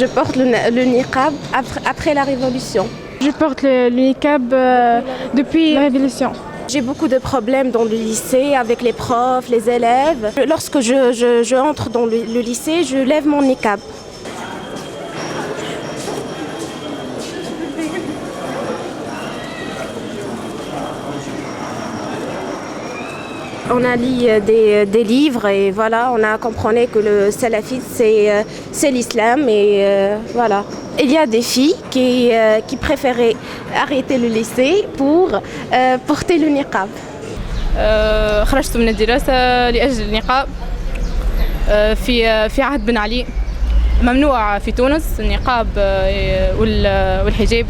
Je porte le niqab après la Révolution. Je porte le niqab depuis la Révolution. J'ai beaucoup de problèmes dans le lycée avec les profs, les élèves. Lorsque je entre dans le lycée, je lève mon niqab. On a lu des livres et voilà, on a compris que le salafisme c'est l'islam et voilà. Il y a des filles qui préféraient arrêter le lycée pour porter le niqab. خرجت من الدراسة لأجل النقاب في عهد بن علي ممنوع في تونس النقاب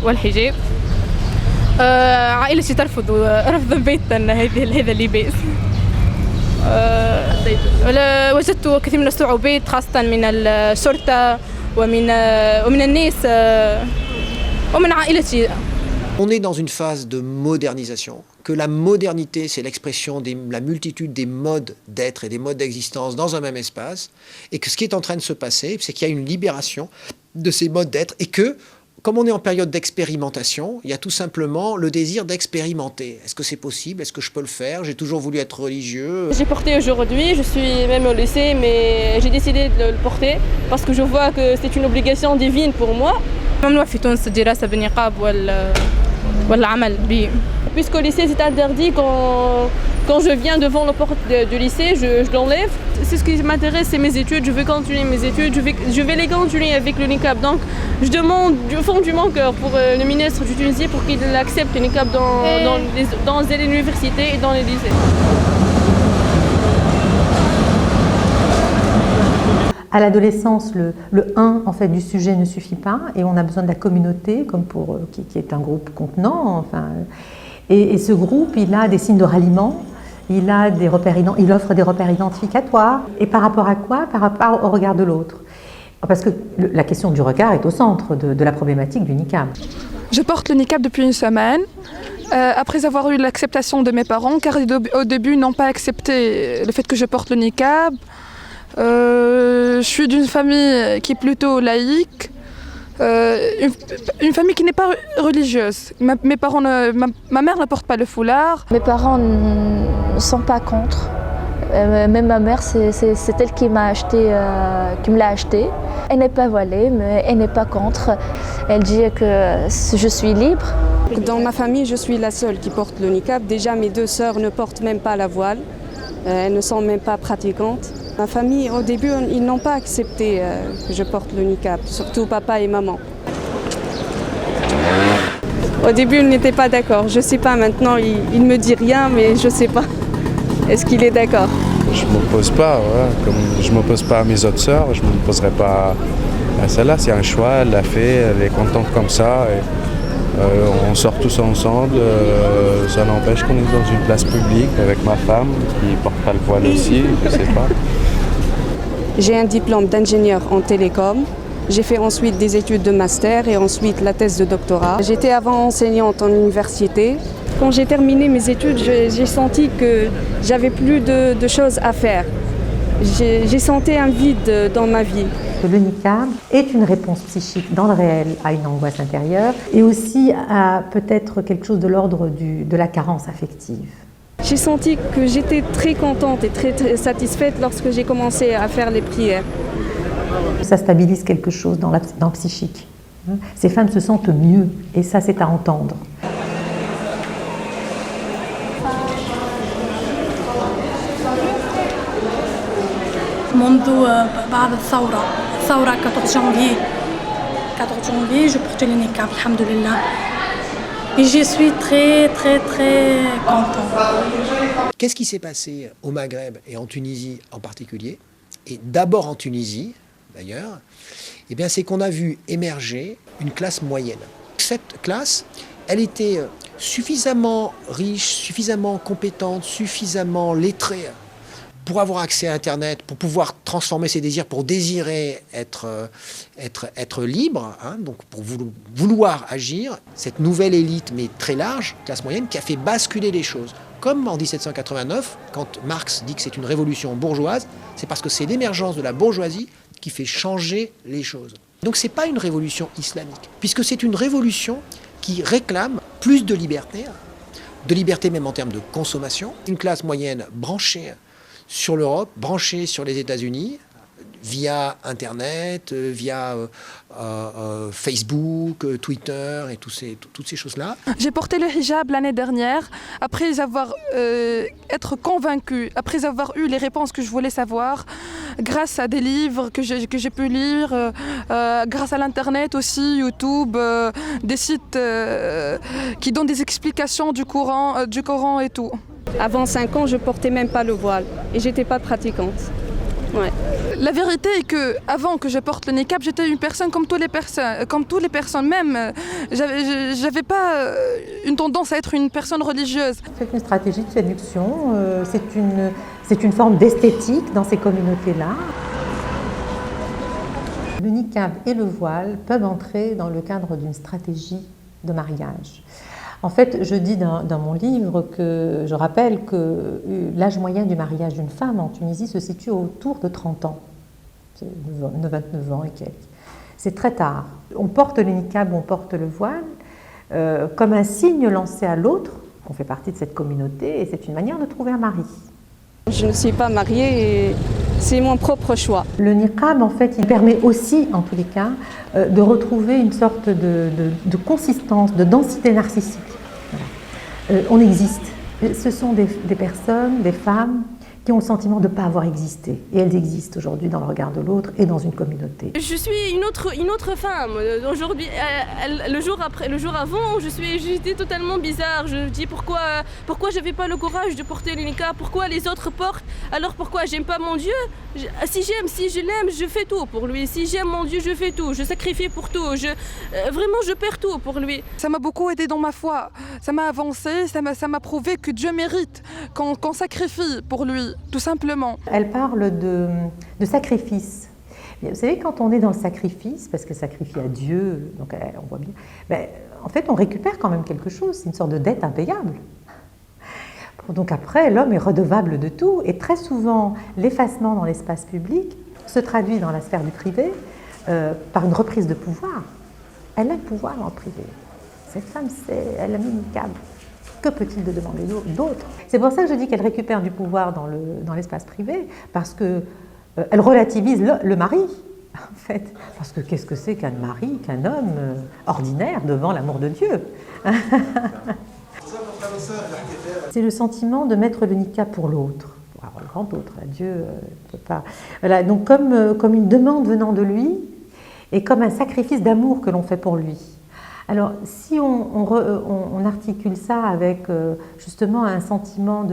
والحجاب عائلتي ترفض رفضا باتا هذا اللباس وجدت كثير من الصعوبات خاصة من الشرطة ومن الناس ومن عائلتي. On est dans une phase de modernisation, que la modernité, c'est l'expression de la multitude des modes d'être et des modes d'existence dans un même espace, et que ce qui est en train de se passer, c'est qu'il y a une libération de ces modes d'être, et que, comme on est en période d'expérimentation, il y a tout simplement le désir d'expérimenter. Est-ce que c'est possible? Est-ce que je peux le faire? J'ai toujours voulu être religieux. J'ai porté aujourd'hui, je suis même au lycée, mais j'ai décidé de le porter parce que je vois que c'est une obligation divine pour moi. ممنوع في تونس الدراسة بالنقاب والعمل به. Puisqu'au lycée c'est interdit, quand je viens devant la porte du lycée, je l'enlève. C'est ce qui m'intéresse, c'est mes études, je veux continuer mes études, je vais les continuer avec le niqab. Donc je demande du fond du mon cœur pour le ministre du Tunisie pour qu'il accepte le niqab dans les universités et dans les lycées. À l'adolescence, le 1 en fait, du sujet ne suffit pas et on a besoin de la communauté, comme qui est un groupe contenant. Enfin, et ce groupe, il a des signes de ralliement, il offre des repères identificatoires. Et par rapport à quoi? Par rapport au regard de l'autre. Parce que la question du regard est au centre de la problématique du niqab. Je porte le niqab depuis une semaine, après avoir eu l'acceptation de mes parents, car au début, ils n'ont pas accepté le fait que je porte le niqab. Je suis d'une famille qui est plutôt laïque, une famille qui n'est pas religieuse. Mes parents ma mère ne porte pas le foulard. Mes parents ne sont pas contre. Même ma mère, c'est elle qui me l'a acheté. Elle n'est pas voilée, mais elle n'est pas contre. Elle dit que je suis libre. Dans ma famille, je suis la seule qui porte le niqab. Déjà, mes deux sœurs ne portent même pas la voile. Elles ne sont même pas pratiquantes. Ma famille, au début, ils n'ont pas accepté que je porte le niqab, surtout papa et maman. Au début, ils n'étaient pas d'accord. Je ne sais pas, maintenant, il ne me dit rien, mais je ne sais pas. Est-ce qu'il est d'accord? Je ne m'oppose pas, ouais. Comme je ne m'oppose pas à mes autres sœurs, je ne m'opposerai pas à celle-là. C'est un choix, elle l'a fait, elle est contente comme ça. Et, on sort tous ensemble, ça n'empêche qu'on est dans une place publique avec ma femme qui ne porte pas le voile aussi, je ne sais pas. J'ai un diplôme d'ingénieur en télécom. J'ai fait ensuite des études de master et ensuite la thèse de doctorat. J'étais avant enseignante en université. Quand j'ai terminé mes études, j'ai senti que j'avais plus de choses à faire. J'ai senti un vide dans ma vie. Le niqab est une réponse psychique dans le réel à une angoisse intérieure et aussi à peut-être quelque chose de l'ordre de la carence affective. J'ai senti que j'étais très contente et très satisfaite lorsque j'ai commencé à faire les prières. Ça stabilise quelque chose dans le psychique. Ces femmes se sentent mieux et ça c'est à entendre. منذ بعد الثورة 14 janvier je porte le niqab الحمد لله et je suis très contente. Qu'est-ce qui s'est passé au Maghreb et en Tunisie en particulier, et d'abord en Tunisie d'ailleurs, eh bien c'est qu'on a vu émerger une classe moyenne. Cette classe, elle était suffisamment riche, suffisamment compétente, suffisamment lettrée pour avoir accès à Internet, pour pouvoir transformer ses désirs, pour désirer être libre, hein, donc pour vouloir agir, cette nouvelle élite, mais très large, classe moyenne, qui a fait basculer les choses. Comme en 1789, quand Marx dit que c'est une révolution bourgeoise, c'est parce que c'est l'émergence de la bourgeoisie qui fait changer les choses. Donc ce n'est pas une révolution islamique, puisque c'est une révolution qui réclame plus de liberté même en termes de consommation. Une classe moyenne branchée sur l'Europe, branchée sur les États-Unis, via Internet, via Facebook, Twitter et toutes ces choses-là. J'ai porté le hijab l'année dernière, après avoir être convaincue, après avoir eu les réponses que je voulais savoir, grâce à des livres que j'ai pu lire, grâce à l'Internet aussi, YouTube, des sites qui donnent des explications du Coran et tout. Avant 5 ans, je portais même pas le voile et j'étais pas pratiquante. Ouais. La vérité est que avant que je porte le niqab, j'étais une personne comme toutes les personnes. Même, j'avais pas une tendance à être une personne religieuse. C'est une stratégie de séduction. C'est une forme d'esthétique dans ces communautés-là. Le niqab et le voile peuvent entrer dans le cadre d'une stratégie de mariage. En fait, je dis dans mon livre que je rappelle que l'âge moyen du mariage d'une femme en Tunisie se situe autour de 30 ans. C'est 29 ans et quelques. C'est très tard. On porte le niqab, on porte le voile comme un signe lancé à l'autre, qu'on fait partie de cette communauté, et c'est une manière de trouver un mari. Je ne suis pas mariée et c'est mon propre choix. Le niqab, en fait, il permet aussi, en tous les cas, de retrouver une sorte de consistance, de densité narcissique. Voilà. On existe. Ce sont des personnes, des femmes, qui ont le sentiment de ne pas avoir existé. Et elles existent aujourd'hui dans le regard de l'autre et dans une communauté. Je suis une autre femme. Aujourd'hui, le jour avant, j'étais totalement bizarre. Je me dis pourquoi j'avais pas le courage de porter le niqab, pourquoi les autres portent, alors pourquoi j'aime pas mon Dieu. Si je l'aime, je fais tout pour lui. Si j'aime mon Dieu, je fais tout. Je sacrifie pour tout. Vraiment, je perds tout pour lui. Ça m'a beaucoup aidé dans ma foi. Ça m'a avancé, ça m'a prouvé que Dieu mérite qu'on sacrifie pour lui. Tout simplement. Elle parle de sacrifice. Vous savez, quand on est dans le sacrifice, parce que sacrifier à Dieu, donc on voit bien, en fait, on récupère quand même quelque chose. C'est une sorte de dette impayable. Donc après, l'homme est redevable de tout. Et très souvent, l'effacement dans l'espace public se traduit dans la sphère du privé par une reprise de pouvoir. Elle a le pouvoir dans le privé. Cette femme, elle a mis une niqab. Que peut-il de demander d'autre? C'est pour ça que je dis qu'elle récupère du pouvoir dans l'espace privé, parce qu'elle relativise le mari, en fait. Parce que qu'est-ce que c'est qu'un mari, qu'un homme ordinaire devant l'amour de Dieu? C'est le sentiment de mettre le niqab pour l'autre, pour avoir le grand autre. Dieu ne peut pas. Voilà, donc comme une demande venant de lui, et comme un sacrifice d'amour que l'on fait pour lui. Alors, si on articule ça avec justement un sentiment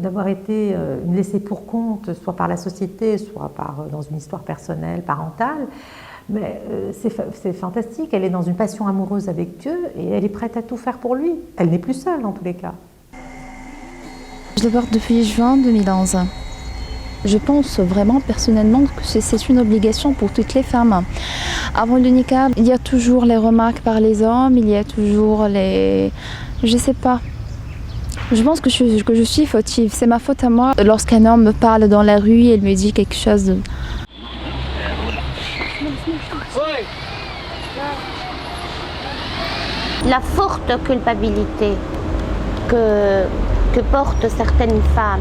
d'avoir été une laissée pour compte, soit par la société, soit dans une histoire personnelle, parentale, mais c'est fantastique. Elle est dans une passion amoureuse avec Dieu et elle est prête à tout faire pour lui. Elle n'est plus seule en tous les cas. Je le porte depuis juin 2011. Je pense vraiment personnellement que c'est une obligation pour toutes les femmes. Avant le niqab, il y a toujours les remarques par les hommes, il y a toujours les... Je sais pas. Je pense que je suis fautive, c'est ma faute à moi. Lorsqu'un homme me parle dans la rue, il me dit quelque chose de... La forte culpabilité que portent certaines femmes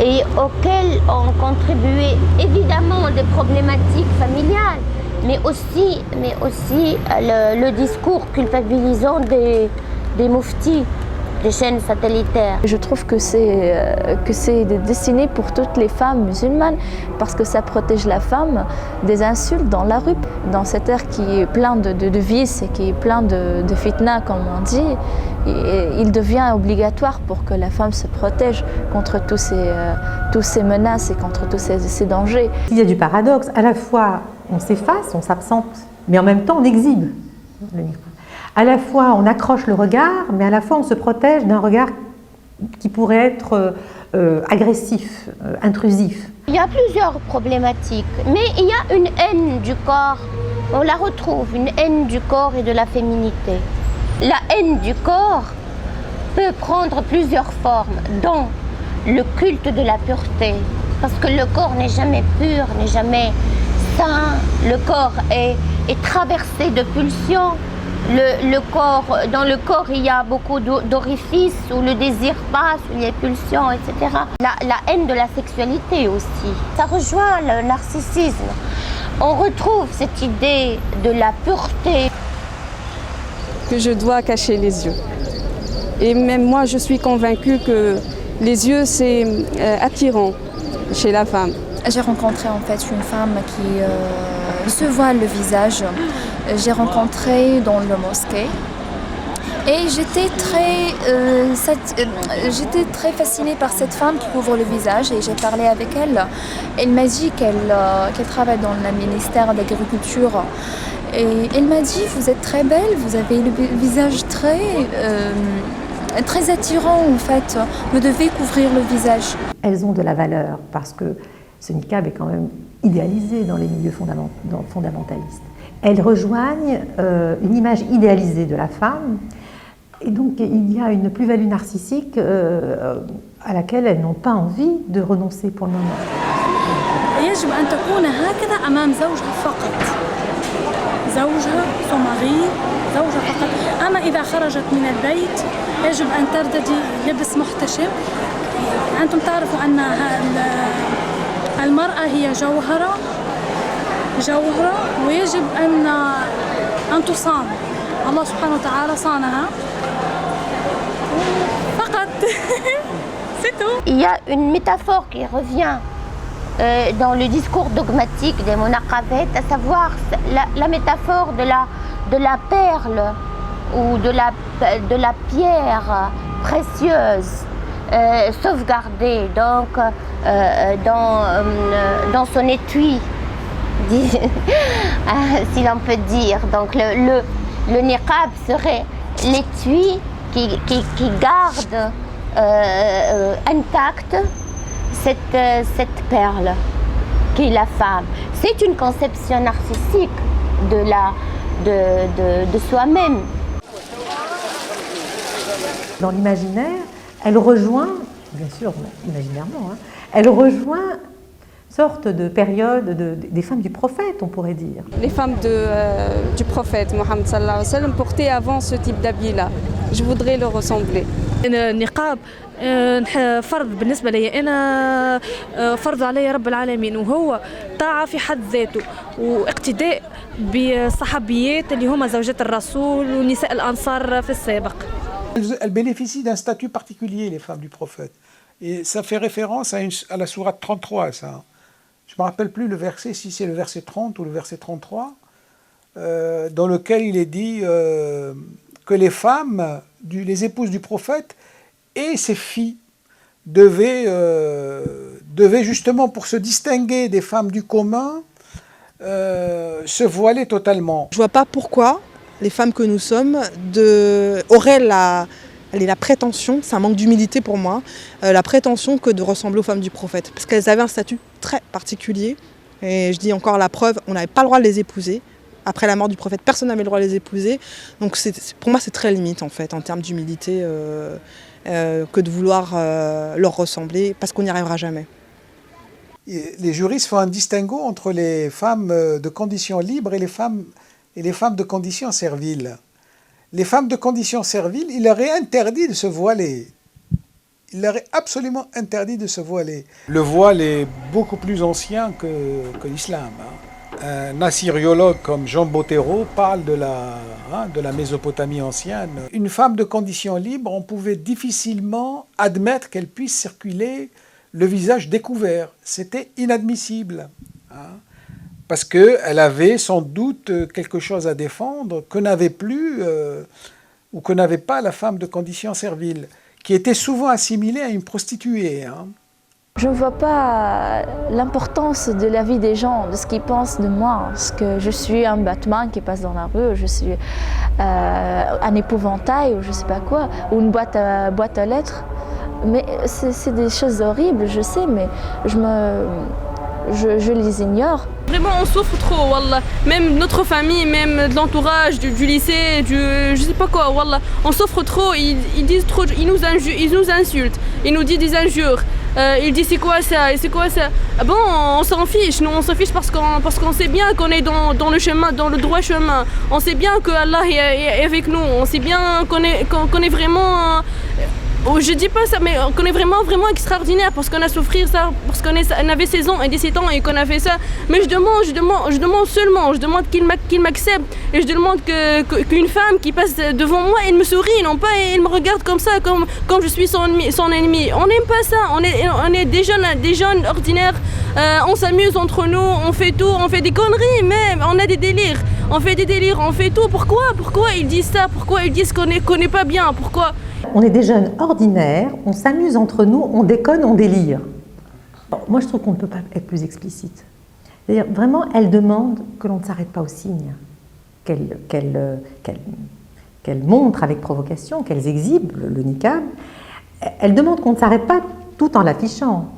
et auxquelles ont contribué évidemment des problématiques familiales, mais aussi le discours culpabilisant des mouftis, des chaînes satellitaires. Je trouve que c'est destiné pour toutes les femmes musulmanes parce que ça protège la femme des insultes dans la rue. Dans cette ère qui est plein de vices et qui est plein de fitna, comme on dit, il devient obligatoire pour que la femme se protège contre tous ces menaces et contre tous ces dangers. Il y a du paradoxe, à la fois on s'efface, on s'absente, mais en même temps on exhibe. À la fois on accroche le regard, mais à la fois on se protège d'un regard qui pourrait être agressif, intrusif. Il y a plusieurs problématiques, mais il y a une haine du corps, on la retrouve, une haine du corps et de la féminité. La haine du corps peut prendre plusieurs formes, dont le culte de la pureté, parce que le corps n'est jamais pur, n'est jamais saint, le corps est traversé de pulsions. Dans le corps, il y a beaucoup d'orifices où le désir passe, où il y a pulsions, etc. La haine de la sexualité aussi. Ça rejoint le narcissisme. On retrouve cette idée de la pureté. Que je dois cacher les yeux. Et même moi, je suis convaincue que les yeux, c'est attirant chez la femme. J'ai rencontré en fait une femme qui se voile le visage. J'ai rencontré dans le mosquée et j'étais très fascinée par cette femme qui couvre le visage et j'ai parlé avec elle. Elle m'a dit qu'elle travaille dans le ministère de l'Agriculture et elle m'a dit vous êtes très belle, vous avez le visage très attirant en fait, vous devez couvrir le visage. Elles ont de la valeur parce que ce niqab est quand même idéalisé dans les milieux fondamentalistes. Elles rejoignent une image idéalisée de la femme et donc il y a une plus-value narcissique à laquelle elles n'ont pas envie de renoncer pour le moment. يجب أن تكون هكذا أمام زوجها فقط. زوجها son mari, زوجها فقط. أما إذا خرجت من البيت يجب أن ترتدي لبس محتشم. أنتم تعرفوا أن المرأة هي جوهرة ويجب أن تصان. الله سبحانه وتعالى صانها. فقط. C'est tout. Il y a une métaphore qui revient dans le discours dogmatique des monaqabet, à savoir la métaphore de la perle ou de la pierre précieuse sauvegardée donc dans son étui, si l'on peut dire. Donc le niqab serait l'étui qui garde intacte cette perle qui est la femme. C'est une conception narcissique de soi-même. Dans l'imaginaire, elle rejoint, bien sûr imaginairement, elle rejoint une sorte de période des femmes du prophète, on pourrait dire. Les femmes du prophète Mohammed sallallahu alayhi wa sallam portaient avant ce type d'habit-là. Je voudrais le ressembler. النقاب فرض بالنسبة لي أنا فرض علي رب العالمين وهو طاعة في حد ذاته واقتداء بالصحابيات اللي هما زوجات الرسول ونساء الأنصار في السابق. Elles bénéficient d'un statut particulier, les femmes du prophète. Et ça fait référence à la sourate 33, ça. Je ne me rappelle plus le verset, si c'est le verset 30 ou le verset 33, dans lequel il est dit que les femmes, les épouses du prophète et ses filles devaient justement, pour se distinguer des femmes du commun, se voiler totalement. Je ne vois pas pourquoi les femmes que nous sommes auraient la prétention, c'est un manque d'humilité pour moi, la prétention que de ressembler aux femmes du prophète. Parce qu'elles avaient un statut très particulier. Et je dis encore la preuve, on n'avait pas le droit de les épouser. Après la mort du prophète, personne n'avait le droit de les épouser. Donc pour moi, c'est très limite en fait, en termes d'humilité, que de vouloir leur ressembler, parce qu'on n'y arrivera jamais. Et les juristes font un distinguo entre les femmes de condition libre et les femmes de condition servile. Les femmes de condition servile, il leur est interdit de se voiler. Il leur est absolument interdit de se voiler. Le voile est beaucoup plus ancien que l'islam. Un assyriologue comme Jean Bottero parle de la Mésopotamie ancienne. Une femme de condition libre, on pouvait difficilement admettre qu'elle puisse circuler le visage découvert. C'était inadmissible. Parce qu'elle avait sans doute quelque chose à défendre que n'avait plus ou que n'avait pas la femme de condition servile, qui était souvent assimilée à une prostituée. Je ne vois pas l'importance de la vie des gens, de ce qu'ils pensent de moi. Parce que je suis un Batman qui passe dans la rue, je suis un épouvantail ou je ne sais pas quoi, ou une boîte à lettres. Mais c'est des choses horribles, je sais, mais je les ignore. Vraiment, on souffre trop, wallah. Même notre famille, même de l'entourage, du lycée, je sais pas quoi, wallah. On souffre trop, ils nous insultent, ils nous disent des injures. il dit c'est quoi ça, et c'est quoi ça. Ah bon, on s'en fiche, nous on s'en fiche parce qu'on sait bien qu'on est dans le chemin, dans le droit chemin. On sait bien que Allah est avec nous, on sait bien qu'on est vraiment... je dis pas ça, mais qu'on est vraiment extraordinaire parce qu'on a souffert ça, parce qu'on avait 16 ans et 17 ans et qu'on a fait ça. Mais je demande qu'il m'accepte, et je demande qu'une femme qui passe devant moi, elle me sourit, non pas elle me regarde comme ça, comme je suis son ennemi. On n'aime pas ça, on est des jeunes ordinaires, on s'amuse entre nous, on fait tout, on fait des conneries, mais on a des délires. On fait des délires, on fait tout. Pourquoi ils disent ça? Pourquoi ils disent qu'on n'est pas bien? Pourquoi? On est des jeunes ordinaires, on s'amuse entre nous, on déconne, on délire. Bon, moi, je trouve qu'on ne peut pas être plus explicite. C'est-à-dire, vraiment, elle demande que l'on ne s'arrête pas aux signes, qu'elle montre avec provocation, qu'elles exhibent le niqab. Elle demande qu'on ne s'arrête pas tout en l'affichant.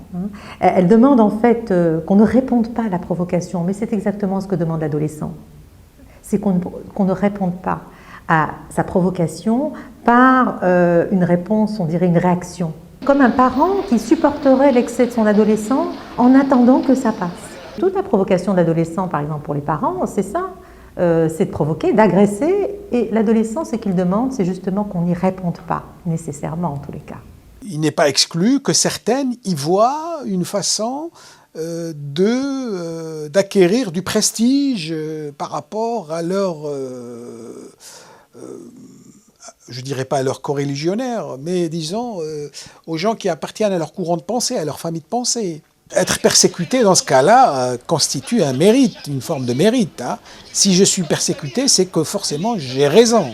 Elle demande en fait qu'on ne réponde pas à la provocation, mais c'est exactement ce que demande l'adolescent. C'est qu'on ne réponde pas à sa provocation par une réponse, on dirait une réaction. Comme un parent qui supporterait l'excès de son adolescent en attendant que ça passe. Toute la provocation de l'adolescent, par exemple pour les parents, c'est ça, c'est de provoquer, d'agresser, et l'adolescent, ce qu'il demande, c'est justement qu'on n'y réponde pas, nécessairement en tous les cas. Il n'est pas exclu que certaines y voient une façon d'acquérir du prestige par rapport à leur... je dirais pas à leurs coreligionnaires, mais disons aux gens qui appartiennent à leur courant de pensée, à leur famille de pensée. Être persécuté dans ce cas-là constitue un mérite, une forme de mérite. Hein. Si je suis persécuté, c'est que forcément j'ai raison.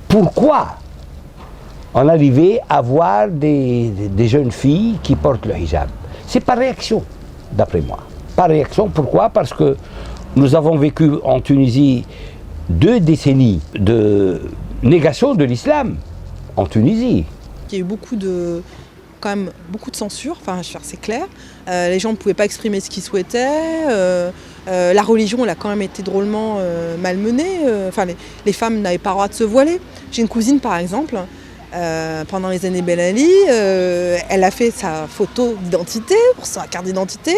Pourquoi en arriver à voir des jeunes filles qui portent le hijab? C'est par réaction, d'après moi. Par réaction, pourquoi? Parce que nous avons vécu en Tunisie 2 décennies de négation de l'islam en Tunisie. Il y a eu quand même beaucoup de censure, enfin c'est clair. Les gens ne pouvaient pas exprimer ce qu'ils souhaitaient. La religion, elle a quand même été drôlement malmenée. Enfin, les femmes n'avaient pas le droit de se voiler. J'ai une cousine, par exemple, pendant les années Ben Ali, elle a fait sa photo d'identité, pour sa carte d'identité,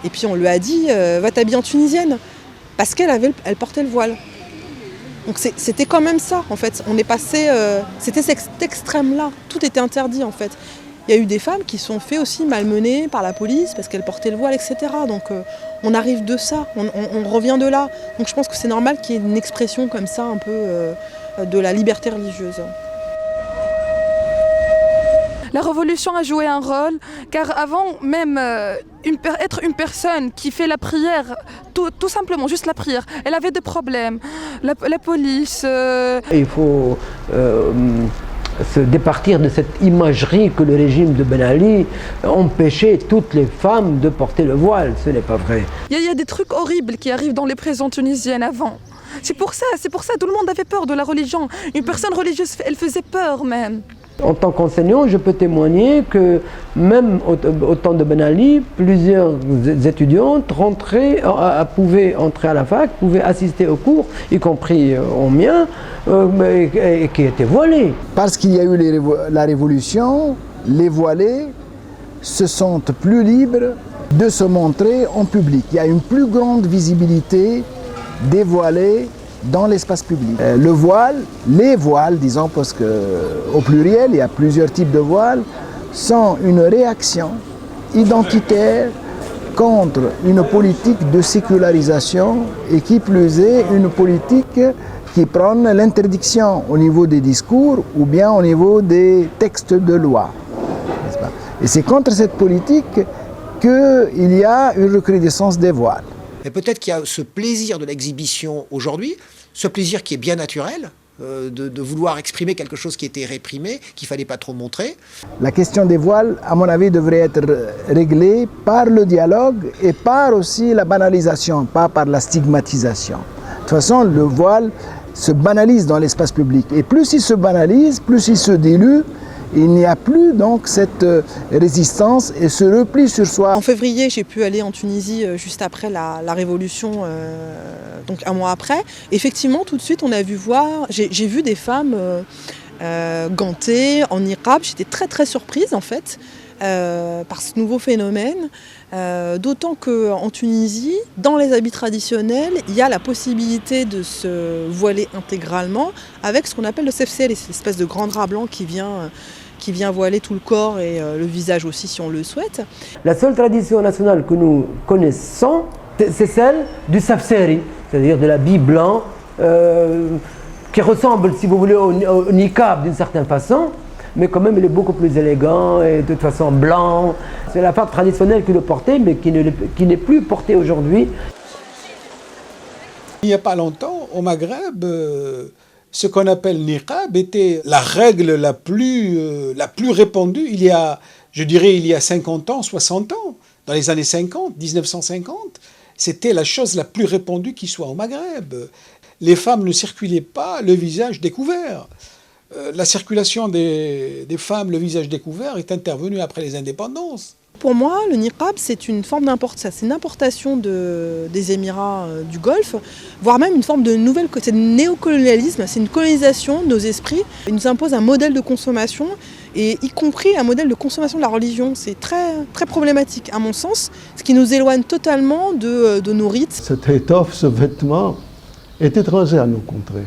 et puis on lui a dit va t'habiller en tunisienne, parce qu'elle portait le voile. Donc c'était quand même ça, en fait. On est passé, c'était cet extrême-là. Tout était interdit, en fait. Il y a eu des femmes qui sont fait aussi malmener par la police parce qu'elles portaient le voile, etc. Donc on arrive de ça, on revient de là. Donc je pense que c'est normal qu'il y ait une expression comme ça, un peu de la liberté religieuse. La révolution a joué un rôle, car avant même être une personne qui fait la prière, tout simplement, juste la prière, elle avait des problèmes. La police... Il faut se départir de cette imagerie que le régime de Ben Ali empêchait toutes les femmes de porter le voile. Ce n'est pas vrai. Il y a des trucs horribles qui arrivent dans les prisons tunisiennes avant. C'est pour ça, tout le monde avait peur de la religion. Une personne religieuse, elle faisait peur même. En tant qu'enseignant, je peux témoigner que même au temps de Ben Ali, plusieurs étudiantes pouvaient entrer à la fac, pouvaient assister aux cours, y compris au mien, et qui étaient voilées. Parce qu'il y a eu la révolution, les voilés se sentent plus libres de se montrer en public. Il y a une plus grande visibilité des voilés dans l'espace public. Le voile, les voiles, disons, parce qu'au pluriel, il y a plusieurs types de voiles, sont une réaction identitaire contre une politique de sécularisation et qui plus est une politique qui prône l'interdiction au niveau des discours ou bien au niveau des textes de loi. Et c'est contre cette politique qu'il y a une recrudescence des voiles. Et peut-être qu'il y a ce plaisir de l'exhibition aujourd'hui, ce plaisir qui est bien naturel, de vouloir exprimer quelque chose qui était réprimé, qu'il ne fallait pas trop montrer. La question des voiles, à mon avis, devrait être réglée par le dialogue et par aussi la banalisation, pas par la stigmatisation. De toute façon, le voile se banalise dans l'espace public. Et plus il se banalise, plus il se dilue, il n'y a plus donc cette résistance et ce repli sur soi. En février, j'ai pu aller en Tunisie juste après la révolution, donc un mois après. Effectivement, tout de suite, on a vu j'ai vu des femmes gantées, en niqab. J'étais très surprise en fait par ce nouveau phénomène. D'autant qu'en Tunisie, dans les habits traditionnels, il y a la possibilité de se voiler intégralement avec ce qu'on appelle le sefseri, cette espèce de grand drap blanc qui vient voiler tout le corps et le visage aussi si on le souhaite. La seule tradition nationale que nous connaissons, c'est celle du sefseri, c'est-à-dire de l'habit blanc qui ressemble, si vous voulez, au niqab d'une certaine façon, mais quand même il est beaucoup plus élégant et de toute façon blanc. C'est la part traditionnelle qu'il le portait, mais qui n'est plus portée aujourd'hui. Il n'y a pas longtemps, au Maghreb, ce qu'on appelle niqab était la règle la plus répandue il y a 50 ans, 60 ans, dans les années 50, 1950. C'était la chose la plus répandue qui soit au Maghreb. Les femmes ne circulaient pas le visage découvert. La circulation des femmes, le visage découvert, est intervenue après les indépendances. Pour moi, le niqab, c'est une forme d'importation. C'est une importation des Émirats du Golfe, voire même une forme de nouvelle... C'est le néocolonialisme, c'est une colonisation de nos esprits. Il nous impose un modèle de consommation, et y compris un modèle de consommation de la religion. C'est très problématique, à mon sens, ce qui nous éloigne totalement de nos rites. Cette étoffe, ce vêtement, est étranger à nos contrées.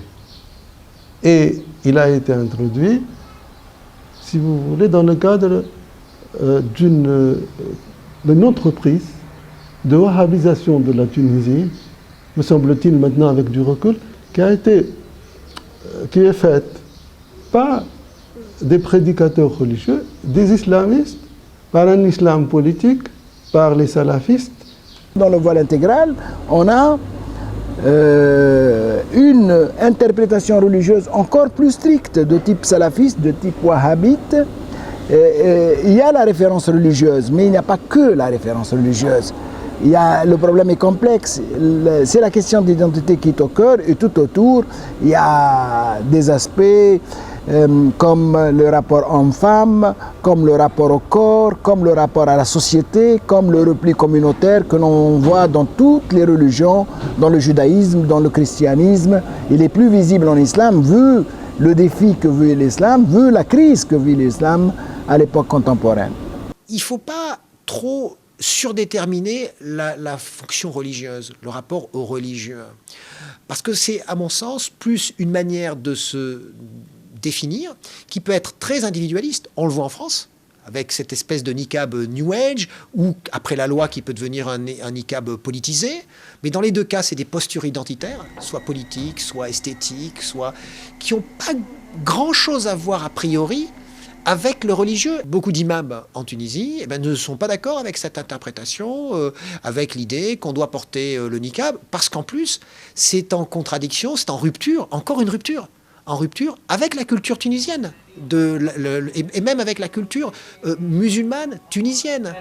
Et il a été introduit, si vous voulez, dans le cadre d'une entreprise de wahhabisation de la Tunisie, me semble-t-il maintenant avec du recul, qui est faite par des prédicateurs religieux, des islamistes, par un islam politique, par les salafistes. Dans le voile intégral, on a une interprétation religieuse encore plus stricte de type salafiste, de type wahhabite. Il y a la référence religieuse, mais il n'y a pas que la référence religieuse. Le problème est complexe. C'est la question d'identité qui est au cœur, et tout autour, il y a des aspects comme le rapport homme-femme, comme le rapport au corps, comme le rapport à la société, comme le repli communautaire que l'on voit dans toutes les religions, dans le judaïsme, dans le christianisme. Il est plus visible en islam, vu le défi que vit l'islam, vu la crise que vit l'islam à l'époque contemporaine. Il ne faut pas trop surdéterminer la fonction religieuse, le rapport au religieux. Parce que c'est, à mon sens, plus une manière de se définir qui peut être très individualiste. On le voit en France, avec cette espèce de niqab New Age, ou après la loi qui peut devenir un niqab politisé. Mais dans les deux cas, c'est des postures identitaires, soit politiques, soit esthétiques, soit qui n'ont pas grand-chose à voir a priori avec le religieux. Beaucoup d'imams en Tunisie ne sont pas d'accord avec cette interprétation, avec l'idée qu'on doit porter le niqab, parce qu'en plus, c'est en contradiction, c'est en rupture, encore une rupture, en rupture avec la culture tunisienne, et même avec la culture musulmane tunisienne.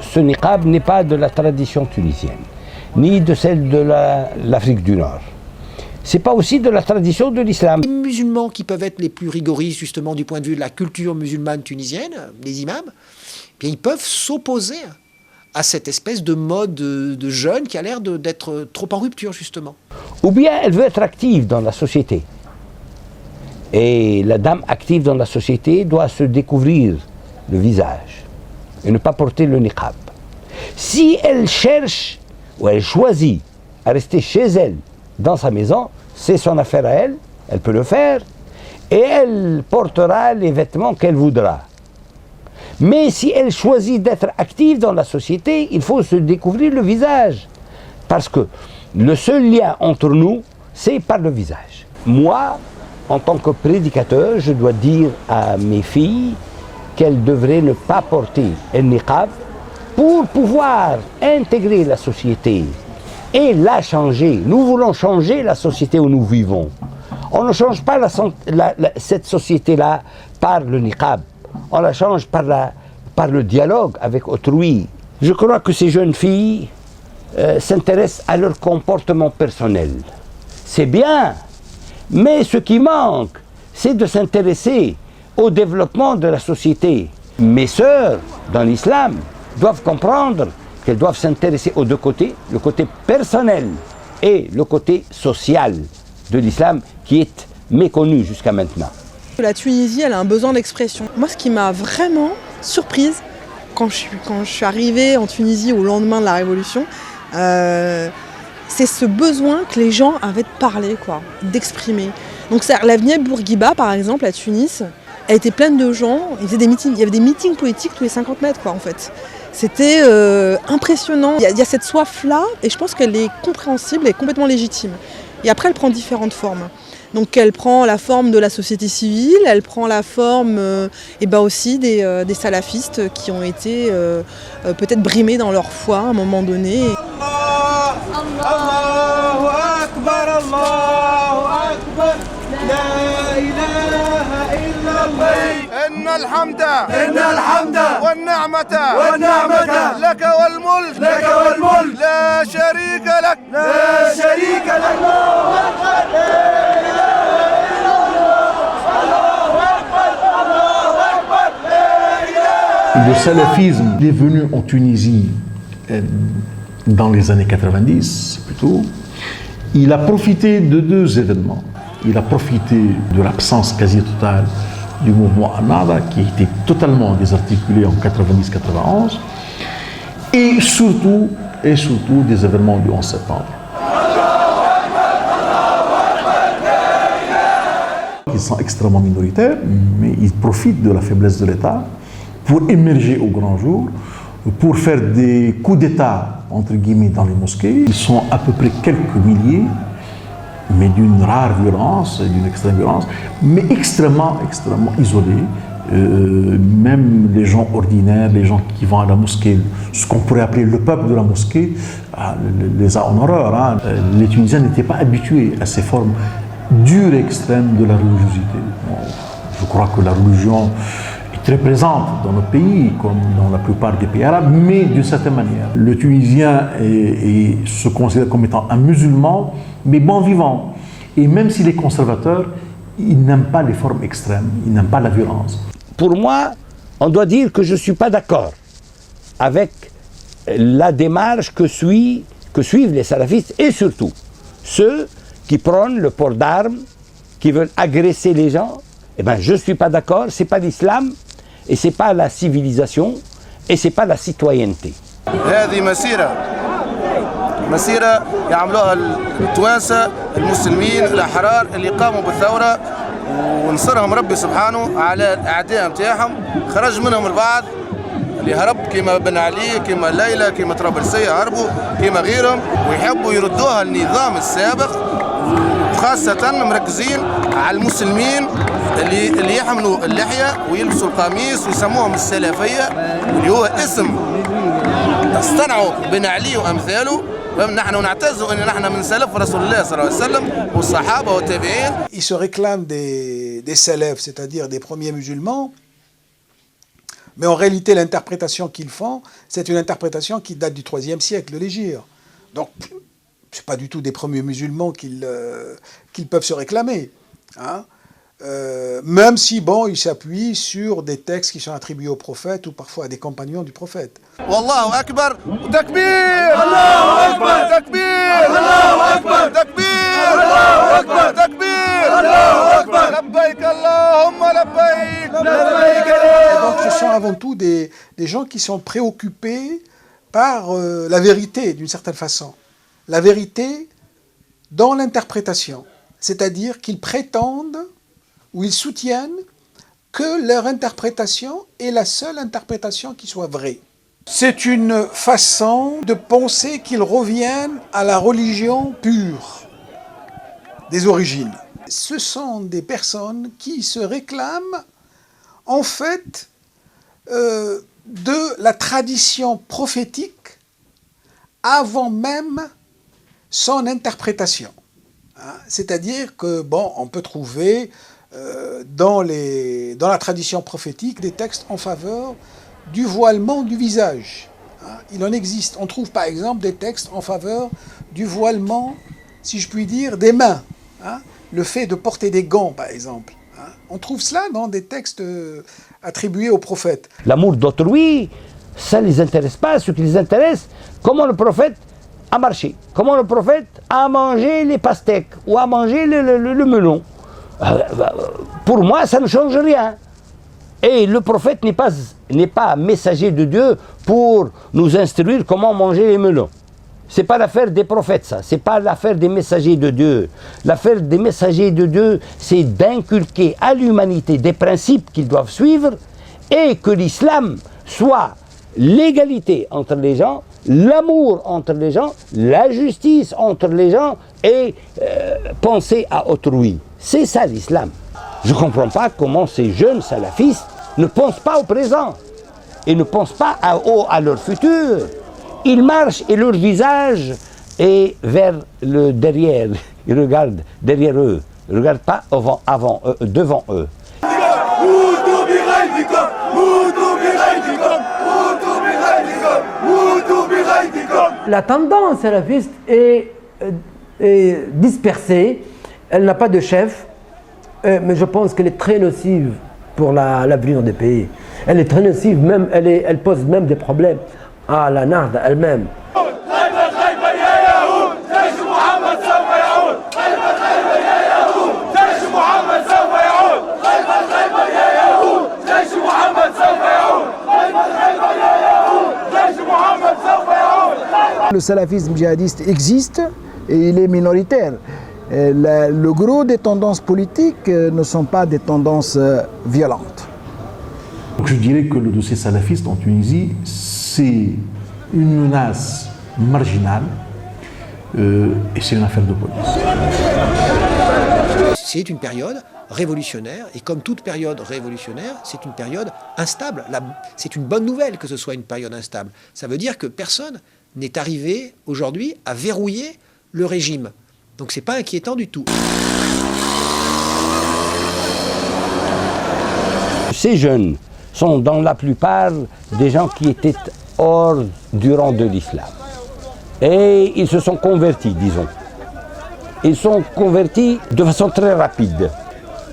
Ce niqab n'est pas de la tradition tunisienne, ni de celle de l'Afrique du Nord. C'est pas aussi de la tradition de l'islam. Les musulmans qui peuvent être les plus rigoristes justement du point de vue de la culture musulmane tunisienne, les imams, bien, ils peuvent s'opposer à cette espèce de mode de jeune qui a l'air d'être trop en rupture justement. Ou bien elle veut être active dans la société. Et la dame active dans la société doit se découvrir le visage et ne pas porter le niqab. Si elle cherche ou elle choisit à rester chez elle, dans sa maison, c'est son affaire à elle, elle peut le faire, et elle portera les vêtements qu'elle voudra. Mais si elle choisit d'être active dans la société, il faut se découvrir le visage. Parce que le seul lien entre nous, c'est par le visage. Moi, en tant que prédicateur, je dois dire à mes filles qu'elles devraient ne pas porter un niqab pour pouvoir intégrer la société et la changer. Nous voulons changer la société où nous vivons. On ne change pas cette société-là par le niqab. On la change par le dialogue avec autrui. Je crois que ces jeunes filles s'intéressent à leur comportement personnel. C'est bien, mais ce qui manque, c'est de s'intéresser au développement de la société. Mes sœurs, dans l'islam, doivent comprendre qu'elles doivent s'intéresser aux deux côtés, le côté personnel et le côté social de l'islam qui est méconnu jusqu'à maintenant. La Tunisie, elle a un besoin d'expression. Moi, ce qui m'a vraiment surprise quand je suis arrivée en Tunisie au lendemain de la Révolution, c'est ce besoin que les gens avaient de parler, quoi, d'exprimer. Donc l'avenue Bourguiba, par exemple, à Tunis, elle était pleine de gens, ils faisaient des meetings, il y avait des meetings politiques tous les 50 mètres, quoi, en fait. C'était impressionnant. Il y a cette soif-là, et je pense qu'elle est compréhensible et complètement légitime. Et après, elle prend différentes formes. Donc elle prend la forme de la société civile, elle prend la forme aussi des salafistes qui ont été peut-être brimés dans leur foi à un moment donné. إن الحمد والنعمة لك والملك لا شريك لك Le salafisme est venu en Tunisie dans les années 90 plutôt. Il a profité de deux événements. Il a profité de l'absence quasi totale du mouvement Al-Nahda qui était totalement désarticulé en 90-91 et surtout des événements du 11 septembre. Ils sont extrêmement minoritaires, mais ils profitent de la faiblesse de l'État pour émerger au grand jour, pour faire des coups d'État, entre guillemets, dans les mosquées. Ils sont à peu près quelques milliers, mais d'une rare violence, d'une extrême violence, mais extrêmement isolés. Même les gens ordinaires, les gens qui vont à la mosquée, ce qu'on pourrait appeler le peuple de la mosquée, les a en horreur. Les Tunisiens n'étaient pas habitués à ces formes dures et extrêmes de la religiosité. Je crois que la religion est très présente dans notre pays, comme dans la plupart des pays arabes, mais d'une certaine manière. Le Tunisien se considère comme étant un musulman, mais bon vivant. Et même s'il est conservateur, il n'aime pas les formes extrêmes, il n'aime pas la violence. Pour moi, on doit dire que je ne suis pas d'accord avec la démarche que suivent les salafistes et surtout ceux qui prônent le port d'armes, qui veulent agresser les gens. Eh bien, je ne suis pas d'accord, ce n'est pas l'islam, et ce n'est pas la civilisation, et ce n'est pas la citoyenneté. مسيرة يعملوها التوانسة المسلمين الأحرار اللي قاموا بالثورة ونصرهم ربي سبحانه على الأعداء نتاعهم خرج منهم البعض اللي هرب كما بن علي كما ليلى كما طرابلسية هربوا كما غيرهم ويحبوا يردوها النظام السابق وخاصة مركزين على المسلمين اللي يحملوا اللحية ويلبسوا القميص ويسموهم السلفية واللي هو اسم اصطنعوا بن علي وأمثاله. Ils se réclament des salafs, c'est-à-dire des premiers musulmans, mais en réalité l'interprétation qu'ils font, c'est une interprétation qui date du IIIe siècle, de l'Hégire. Donc, ce n'est pas du tout des premiers musulmans qu'ils peuvent se réclamer. Hein. Même si, bon, ils s'appuient sur des textes qui sont attribués au prophète ou parfois à des compagnons du prophète. Wallahu akbar, takbir! Allahu akbar, takbir! Allahu akbar, takbir! Allahu akbar, takbir! Allahu akbar, labbaik Allahumma labbaik! Donc ce sont avant tout des gens qui sont préoccupés par la vérité d'une certaine façon. La vérité dans l'interprétation. C'est-à-dire qu'ils prétendent où ils soutiennent que leur interprétation est la seule interprétation qui soit vraie. C'est une façon de penser qu'ils reviennent à la religion pure des origines. Ce sont des personnes qui se réclament en fait de la tradition prophétique avant même son interprétation. Hein? C'est-à-dire que, bon, on peut trouver dans la tradition prophétique des textes en faveur du voilement du visage. Hein? Il en existe. On trouve par exemple des textes en faveur du voilement, si je puis dire, des mains. Hein? Le fait de porter des gants, par exemple. On trouve cela dans des textes attribués aux prophètes. L'amour d'autrui, ça ne les intéresse pas. Ce qui les intéresse, comment le prophète a marché, comment le prophète a mangé les pastèques ou a mangé le melon. Pour moi, ça ne change rien. Et le prophète n'est pas messager de Dieu pour nous instruire comment manger les melons. Ce n'est pas l'affaire des prophètes, ça. Ce n'est pas l'affaire des messagers de Dieu. L'affaire des messagers de Dieu, c'est d'inculquer à l'humanité des principes qu'ils doivent suivre et que l'islam soit l'égalité entre les gens, l'amour entre les gens, la justice entre les gens et penser à autrui. C'est ça l'islam. Je ne comprends pas comment ces jeunes salafistes ne pensent pas au présent et ne pensent pas à leur futur. Ils marchent et leur visage est vers le derrière. Ils regardent derrière eux. Ils ne regardent pas devant eux. La tendance salafiste est dispersée. Elle n'a pas de chef. Mais je pense qu'elle est très nocive pour l'avenir des pays. Elle est très nocive, même, elle pose même des problèmes à la Nahda elle-même. Le salafisme djihadiste existe et il est minoritaire. Le gros des tendances politiques ne sont pas des tendances violentes. Je dirais que le dossier salafiste en Tunisie, c'est une menace marginale et c'est une affaire de police. C'est une période révolutionnaire et comme toute période révolutionnaire, c'est une période instable. C'est une bonne nouvelle que ce soit une période instable. Ça veut dire que personne n'est arrivé aujourd'hui à verrouiller le régime. Donc c'est pas inquiétant du tout. Ces jeunes sont dans la plupart des gens qui étaient hors du rang de l'islam. Et ils se sont convertis, disons. Ils sont convertis de façon très rapide.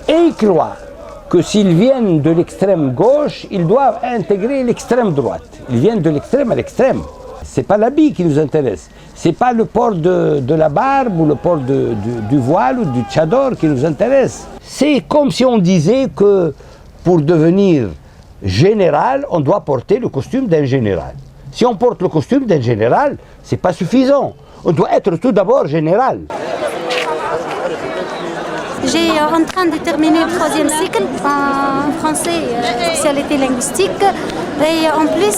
Et ils croient que s'ils viennent de l'extrême gauche, ils doivent intégrer l'extrême droite. Ils viennent de l'extrême à l'extrême. Ce n'est pas l'habit qui nous intéresse. Ce n'est pas le port de la barbe ou le port du voile ou du tchador qui nous intéresse. C'est comme si on disait que pour devenir général, on doit porter le costume d'un général. Si on porte le costume d'un général, ce n'est pas suffisant. On doit être tout d'abord général. J'ai en train de terminer le 3e cycle en français, spécialité linguistique. Et en plus,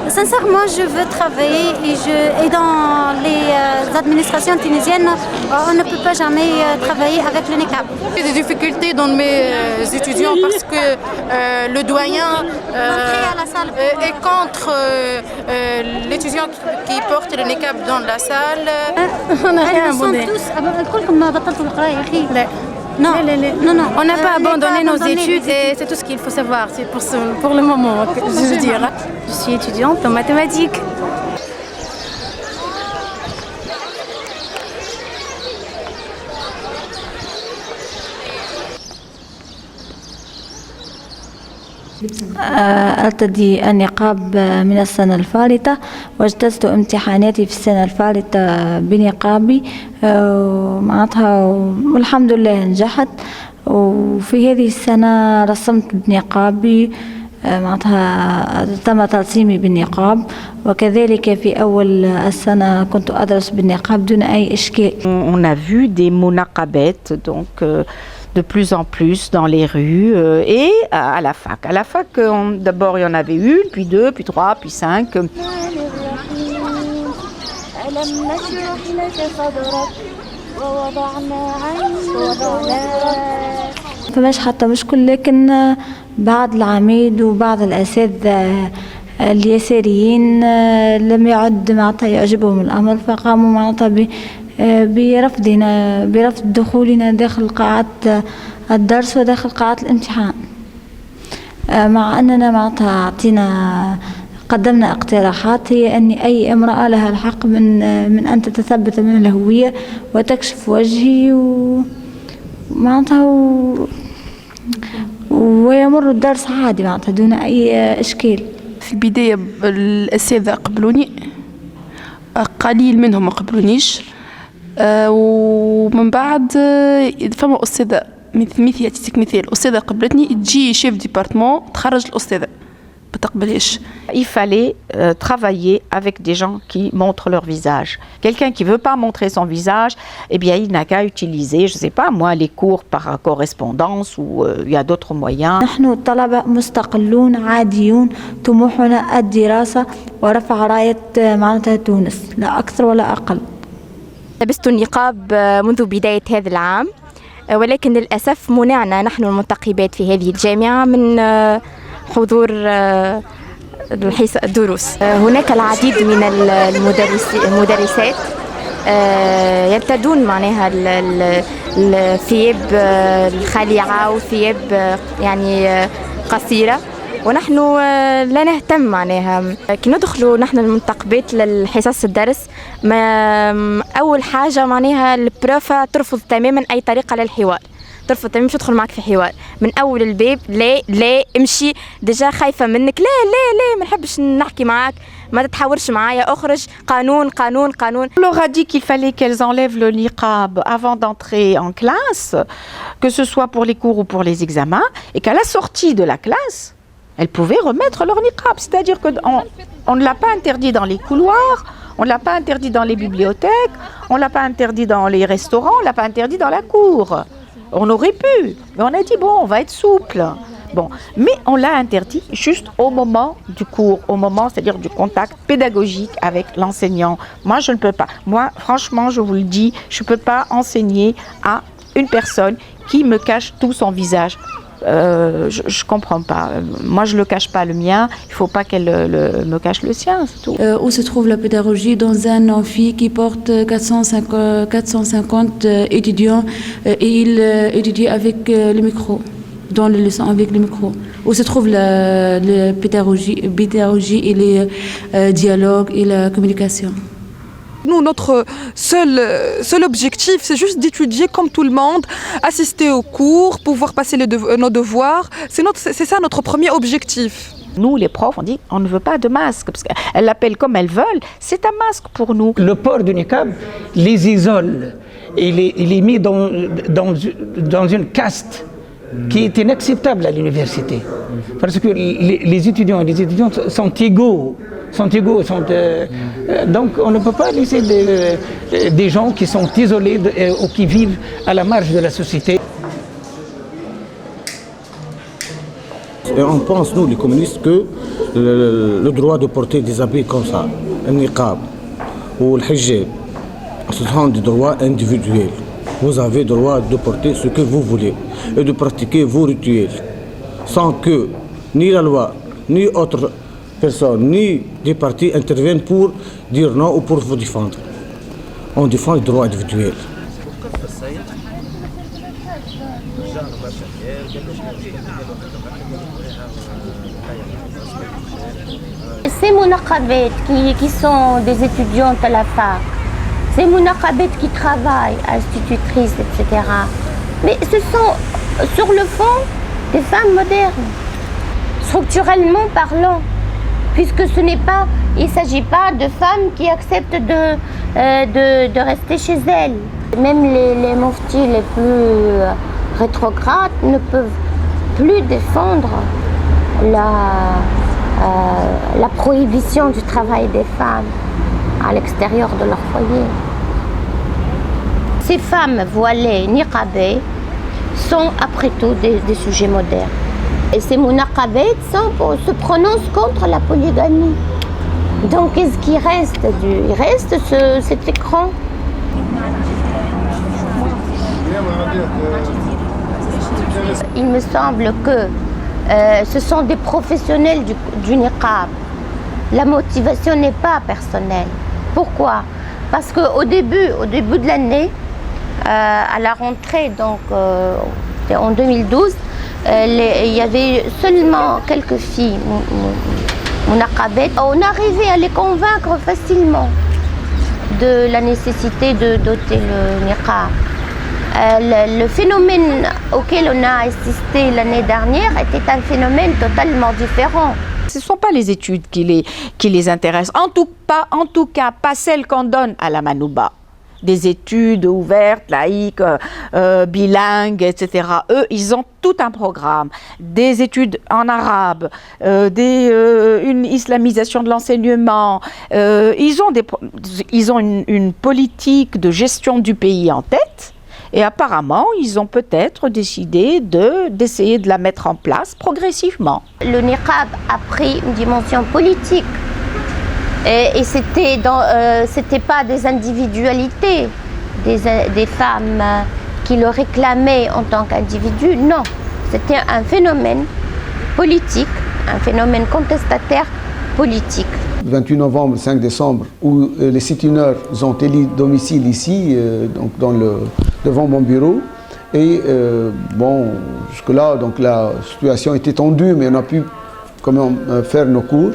sincèrement, je veux travailler et dans les administrations tunisiennes, on ne peut pas jamais travailler avec le niqab. J'ai des difficultés dans mes étudiants parce que le doyen est contre l'étudiant qui porte le niqab dans la salle. On a rien abandonné. On n'a pas abandonné nos études et c'est tout ce qu'il faut savoir. C'est pour le moment, je veux dire. Je suis étudiante en mathématiques. أرتدي النقاب من السنة الفارطة واجتزت امتحاناتي في السنة الفارطة بنقابي معناتها والحمد لله نجحت وفي هذه السنة رسمت بنقابي معناتها تم ترسيمي بالنقاب وكذلك في أول السنة كنت أدرس بالنقاب دون أي إشكال. On a vu des monaqabettes donc de plus en plus dans les rues et à la fac. À la fac, d'abord il y en avait une, puis deux, puis trois, puis cinq. فماش حتى مشكل لكن بعض العميد وبعض الأساتذة اليساريين لم يعد معناتها يعجبهم الأمر فقاموا معناتها برفض دخولنا داخل قاعة الدرس وداخل قاعة الامتحان مع أننا معناتها قدمنا اقتراحات هي أن أي امرأة لها الحق من أن تتثبت من الهوية وتكشف وجهي معناتها ويمر الدرس عادي معناتها دون أي إشكال. في البداية الأساتذة قبلوني، قليل منهم ما قبلونيش، ومن بعد فما أستاذة مثال مثال أستاذة قبلتني تجي شيف ديبارتمون تخرج الأستاذة ما تقبلهاش. Il fallait travailler avec des gens qui montrent leur visage. Quelqu'un qui veut pas montrer son visage, eh bien il n'a qu'à utiliser, je sais pas moi, les cours par correspondance ou il y a d'autres moyens. نحن طلبة مستقلون عاديون طموحنا الدراسة ورفع راية معناتها تونس لا أكثر ولا أقل. لبست النقاب منذ بداية هذا العام، ولكن للأسف منعنا نحن المنتقبات في هذه الجامعة من حضور الدروس. هناك العديد من المدرسات يرتدون معناها الثياب الخليعة وثياب يعني قصيرة، ونحن لا نهتم معناها. كي ندخلوا نحن المنتقبات للحصص الدرس، ما أول حاجة معناها البروفة ترفض تماما أي طريقة للحوار، ترفض تماما، مش تدخل معك في حوار من أول الباب. لا لا امشي، ديجا خايفة منك، لا لا لا ما نحبش نحكي معاك، ما تتحاورش معايا، اخرج، قانون قانون قانون. On leur a dit qu'il fallait qu'elles enlèvent le niqab avant d'entrer en classe, que ce soit pour les cours ou pour les examens, et qu'à la sortie de la classe, elles pouvaient remettre leur niqab. C'est-à-dire qu'on ne l'a pas interdit dans les couloirs, on ne l'a pas interdit dans les bibliothèques, on ne l'a pas interdit dans les restaurants, on ne l'a pas interdit dans la cour. On aurait pu, mais on a dit bon, on va être souple. Bon, mais on l'a interdit juste au moment du cours, au moment, c'est-à-dire du contact pédagogique avec l'enseignant. Moi, je ne peux pas. Moi, franchement, je vous le dis, je ne peux pas enseigner à une personne qui me cache tout son visage. Je comprends pas. Moi, je le cache pas le mien. Il faut pas qu'elle me cache le sien, c'est tout. Où se trouve la pédagogie? Dans un amphi qui porte 450 étudiants et il étudie avec le micro, dans les leçons avec le micro. Où se trouve la pédagogie et les dialogues et la communication? Nous, notre seul objectif, c'est juste d'étudier comme tout le monde, assister aux cours, pouvoir passer nos devoirs. C'est ça notre premier objectif. Nous, les profs, on dit on ne veut pas de masque, parce qu'elles l'appellent comme elles veulent, c'est un masque pour nous. Le port du niqab les isole, il est mis dans une caste qui est inacceptable à l'université. Parce que les étudiants et les étudiantes sont égaux. Donc on ne peut pas laisser des gens qui sont isolés ou qui vivent à la marge de la société. Et on pense, nous les communistes, que le droit de porter des habits comme ça, un niqab ou le hijab, ce sont des droits individuels. Vous avez le droit de porter ce que vous voulez et de pratiquer vos rituels sans que ni la loi, ni autre personne, ni des partis interviennent pour dire non ou pour vous défendre. On défend les droits individuels. Ces munaqabat qui sont des étudiantes à la fac, ces munaqabat qui travaillent, institutrices, etc. Mais ce sont, sur le fond, des femmes modernes, structurellement parlant, puisque il ne s'agit pas de femmes qui acceptent de rester chez elles. Même les muftis les plus rétrogrades ne peuvent plus défendre la prohibition du travail des femmes à l'extérieur de leur foyer. Ces femmes voilées, niqabées, sont après tout des sujets modernes. Et ces munaqabat se prononcent contre la polygamie. Donc qu'est-ce qui reste? Il reste cet écran. Il me semble que ce sont des professionnels du niqab. La motivation n'est pas personnelle. Pourquoi? Parce qu'au début de l'année, à la rentrée, donc en 2012, il y avait seulement quelques filles munaqabat. On arrivait à les convaincre facilement de la nécessité de doter le niqab. Le phénomène auquel on a assisté l'année dernière était un phénomène totalement différent. Ce ne sont pas les études qui les intéressent, en tout cas pas celles qu'on donne à la Manouba. Des études ouvertes, laïques, bilingues, etc. Eux, ils ont tout un programme, des études en arabe, une islamisation de l'enseignement. Ils ont une politique de gestion du pays en tête. Et apparemment, ils ont peut-être décidé d'essayer de la mettre en place progressivement. Le niqab a pris une dimension politique. Et c'était pas des individualités, des femmes qui le réclamaient en tant qu'individus. Non, c'était un phénomène politique, un phénomène contestataire politique. Le 28 novembre, 5 décembre, où les sit-iners ont élu domicile ici, devant mon bureau. Et jusque-là, donc, la situation était tendue, mais on a pu quand même faire nos cours.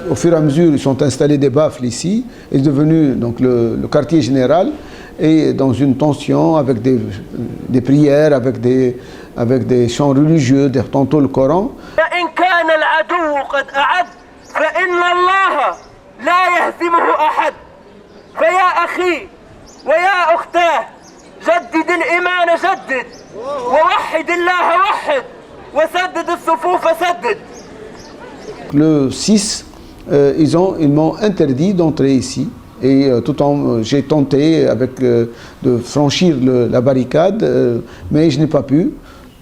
Au fur et à mesure, ils sont installés des baffles ici. C'est devenu donc, le quartier général, et dans une tension avec des prières, avec des chants religieux, tantôt le Coran. فإن الله لا يهزمه أحد فيا أخي ويا أختاه جدد الإيمان جدد ووحد الله وحد وسدد الصفوف سدد. Le 6, ils m'ont interdit d'entrer ici. Et j'ai tenté de franchir la barricade, mais je n'ai pas pu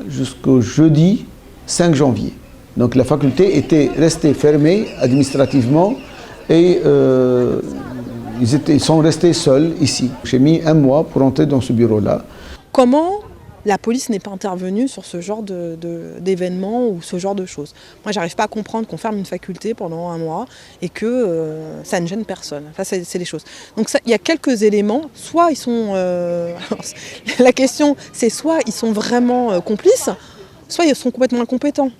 jusqu'au jeudi 5 janvier. Donc la faculté était restée fermée administrativement et ils sont restés seuls ici. J'ai mis 1 mois pour entrer dans ce bureau-là. Comment la police n'est pas intervenue sur ce genre d'événements ou ce genre de choses? Moi, j'arrive pas à comprendre qu'on ferme une faculté pendant 1 mois et que ça ne gêne personne. Enfin, c'est les choses. Donc il y a quelques éléments. Soit ils sont... la question, c'est soit ils sont vraiment complices, soit ils sont complètement incompétents.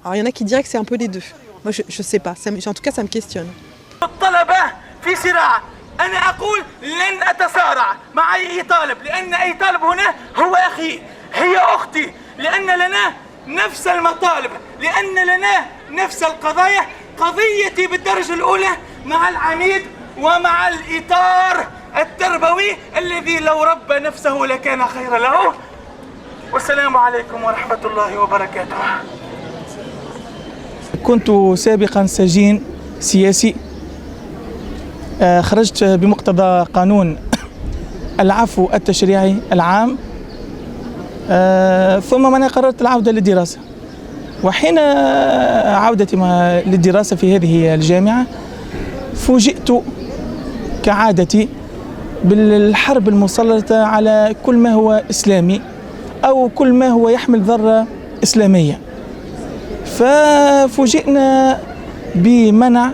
Alors il y en a qui diraient que c'est un peu les deux. Moi je sais pas, en tout cas ça me questionne. أنا أقول لن أتصارع مع أي طالب لأن أي طالب هنا هو أخي هي أختي لأن لنا نفس المطالب لأن لنا نفس القضايا قضيتي بالدرجة الأولى مع العميد ومع الإطار التربوي الذي لو ربى نفسه لكان خيرا له والسلام عليكم ورحمة الله وبركاته. كنت سابقا سجين سياسي، خرجت بمقتضى قانون العفو التشريعي العام، ثم أنا قررت العودة للدراسة. وحين عودتي للدراسة في هذه الجامعة فوجئت كعادتي بالحرب المسلطة على كل ما هو إسلامي أو كل ما هو يحمل ذرة إسلامية. ففوجئنا بمنع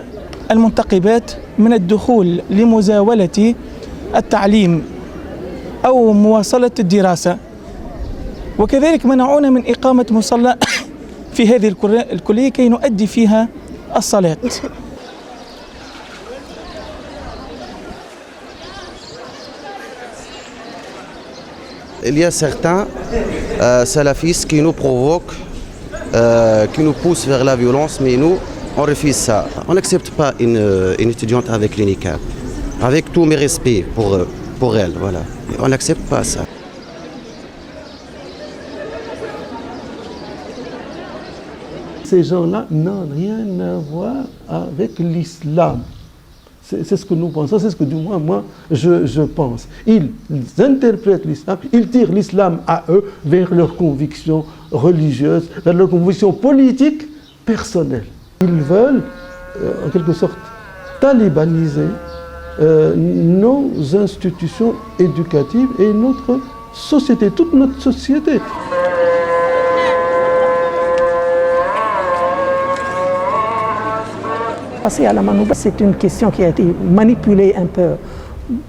المنتقبات من الدخول لمزاولة التعليم أو مواصلة الدراسة، وكذلك منعونا من إقامة مصلى في هذه الكلية كي نؤدي فيها الصلاة. Il y a certains salafistes qui nous provoquent, qui nous poussent vers la violence, mais nous, on refuse ça. On n'accepte pas une étudiante avec le niqab, avec tous mes respects pour elle, voilà. On n'accepte pas ça. Ces gens-là n'ont rien à voir avec l'islam. C'est ce que nous pensons, c'est ce que du moins moi je pense. Ils interprètent l'islam, ils tirent l'islam à eux vers leurs convictions religieuses, vers leurs convictions politiques personnelles. Ils veulent en quelque sorte talibaniser nos institutions éducatives et notre société, toute notre société. Passer à la Manouba, c'est une question qui a été manipulée un peu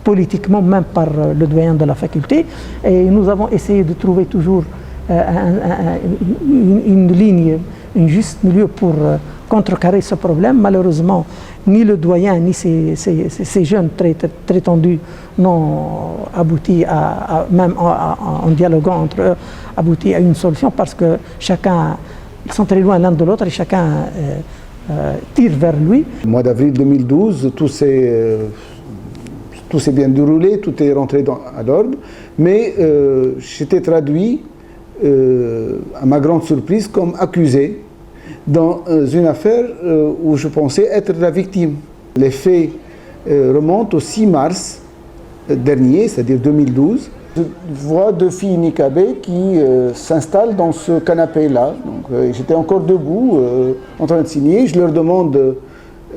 politiquement, même par le doyen de la faculté. Et nous avons essayé de trouver toujours une ligne, un juste milieu pour contrecarrer ce problème. Malheureusement, ni le doyen, ni ces jeunes très tendus n'ont abouti même en dialoguant entre eux, abouti à une solution parce que chacun, ils sont très loin l'un de l'autre et chacun tire vers lui. Au mois d'avril 2012, tout s'est bien déroulé, tout est rentré à l'ordre, mais j'étais traduit, à ma grande surprise, comme accusé dans une affaire où je pensais être la victime. Les faits remontent au 6 mars dernier, c'est-à-dire 2012. Je vois 2 filles niqabées qui s'installent dans ce canapé-là. J'étais encore debout, en train de signer. Je leur demande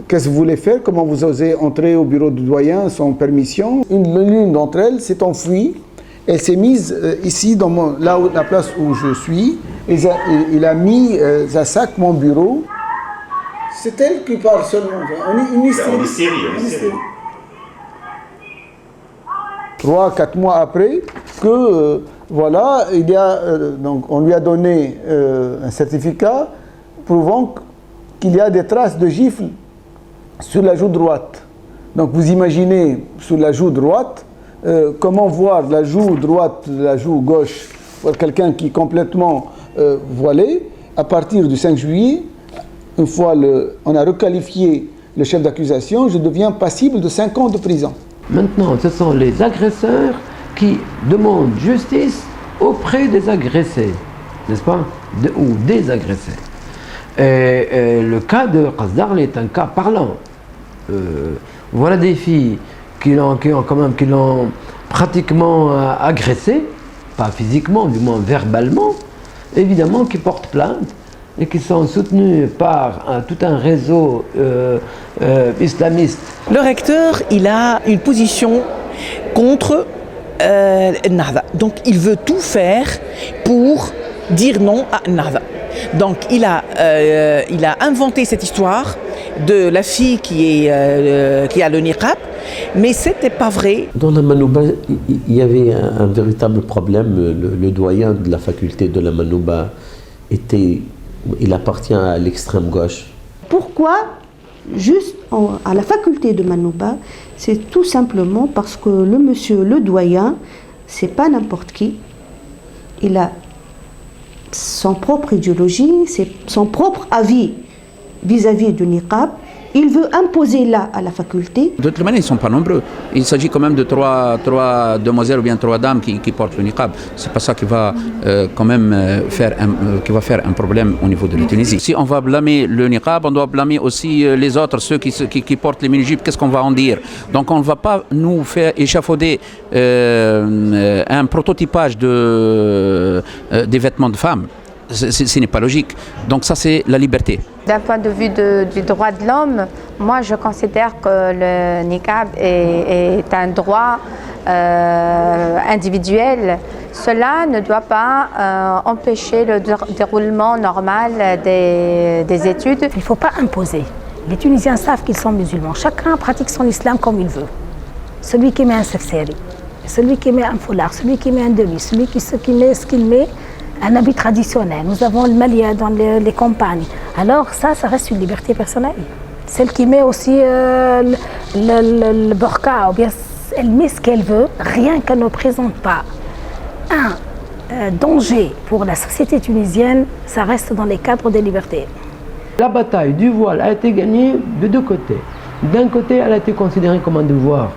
qu'est-ce que vous voulez faire, comment vous osez entrer au bureau du doyen sans permission. L'une d'entre elles s'est enfuie. Elle s'est mise ici, la place où je suis. Il a mis à sac mon bureau. C'est elle qui parle seulement. Une hystérie. 3-4 mois après, que voilà, donc on lui a donné un certificat prouvant qu'il y a des traces de gifles sur la joue droite. Donc vous imaginez sur la joue droite, comment voir la joue droite, la joue gauche, pour quelqu'un qui est complètement voilé. À partir du 5 juillet, une fois on a requalifié le chef d'accusation, je deviens passible de 5 ans de prison. Maintenant, ce sont les agresseurs qui demandent justice auprès des agressés, n'est-ce pas, ou des agressés. Et le cas de Qasdarl est un cas parlant. Voilà des filles qui l'ont pratiquement agressé, pas physiquement, du moins verbalement, évidemment qui portent plainte et qui sont soutenues par tout un réseau islamiste. Le recteur, il a une position contre Nahda. Donc il veut tout faire pour dire non à Nahda. Donc il a inventé cette histoire de la fille qui a le niqab, mais c'était pas vrai. Dans la Manouba, il y avait un véritable problème. Le doyen de la faculté de la Manouba il appartient à l'extrême gauche. Pourquoi juste à la faculté de Manouba? C'est tout simplement parce que le monsieur, le doyen, c'est pas n'importe qui. Il a son propre idéologie, son propre avis vis-à-vis du niqab. Il veut imposer là à la faculté. De toute manière, ils ne sont pas nombreux. Il s'agit quand même de trois demoiselles ou bien 3 dames qui portent le niqab. C'est pas ça qui va quand même faire un problème au niveau de la Tunisie. Si on va blâmer le niqab, on doit blâmer aussi les autres, ceux qui portent les mini-jupes. Qu'est-ce qu'on va en dire? Donc on ne va pas nous faire échafauder un prototypage des vêtements de femmes. Ce n'est pas logique. Donc ça, c'est la liberté. D'un point de vue du droit de l'homme, moi je considère que le niqab est un droit individuel. Cela ne doit pas empêcher le déroulement normal des études. Il ne faut pas imposer. Les Tunisiens savent qu'ils sont musulmans. Chacun pratique son islam comme il veut. Celui qui met un sefseri, celui qui met un foulard, celui qui met un demi, celui qui met ce qu'il met, un habit traditionnel. Nous avons le malia dans les campagnes. Alors ça reste une liberté personnelle. Celle qui met aussi le burqa, ou bien elle met ce qu'elle veut, rien qu'elle ne présente pas un danger pour la société tunisienne, ça reste dans les cadres des libertés. La bataille du voile a été gagnée de 2 côtés. D'un côté, elle a été considérée comme un devoir.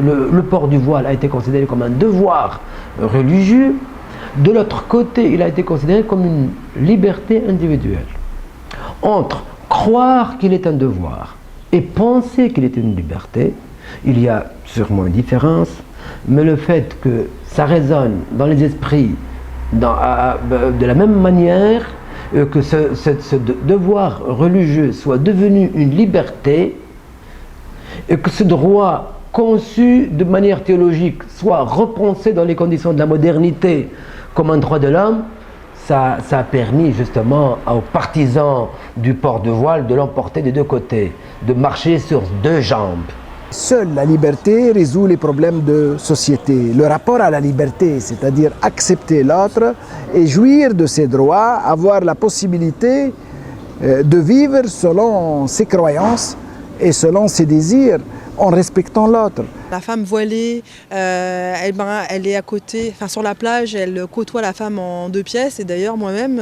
Le port du voile a été considéré comme un devoir religieux. De l'autre côté, il a été considéré comme une liberté individuelle. Entre croire qu'il est un devoir et penser qu'il est une liberté, il y a sûrement une différence, mais le fait que ça résonne dans les esprits de la même manière, que ce devoir religieux soit devenu une liberté, et que ce droit conçu de manière théologique soit repensé dans les conditions de la modernité comme un droit de l'homme, ça a permis justement aux partisans du port de voile de l'emporter des 2 côtés, de marcher sur 2 jambes. Seule la liberté résout les problèmes de société. Le rapport à la liberté, c'est-à-dire accepter l'autre et jouir de ses droits, avoir la possibilité de vivre selon ses croyances et selon ses désirs, en respectant l'autre. La femme voilée, elle est à côté, enfin sur la plage, elle côtoie la femme en 2 pièces. Et d'ailleurs, moi-même,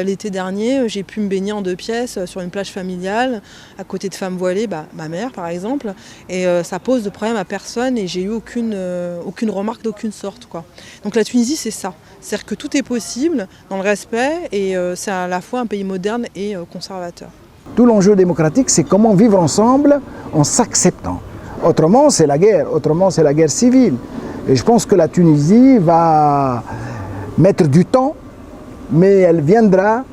l'été dernier, j'ai pu me baigner en 2 pièces sur une plage familiale, à côté de femmes voilées, ma mère par exemple. Et ça pose de problème à personne et j'ai eu aucune remarque d'aucune sorte, quoi. Donc la Tunisie, c'est ça. C'est-à-dire que tout est possible dans le respect et c'est à la fois un pays moderne et conservateur. Tout l'enjeu démocratique, c'est comment vivre ensemble en s'acceptant. Autrement, c'est la guerre. Autrement, c'est la guerre civile. Et je pense que la Tunisie va mettre du temps, mais elle viendra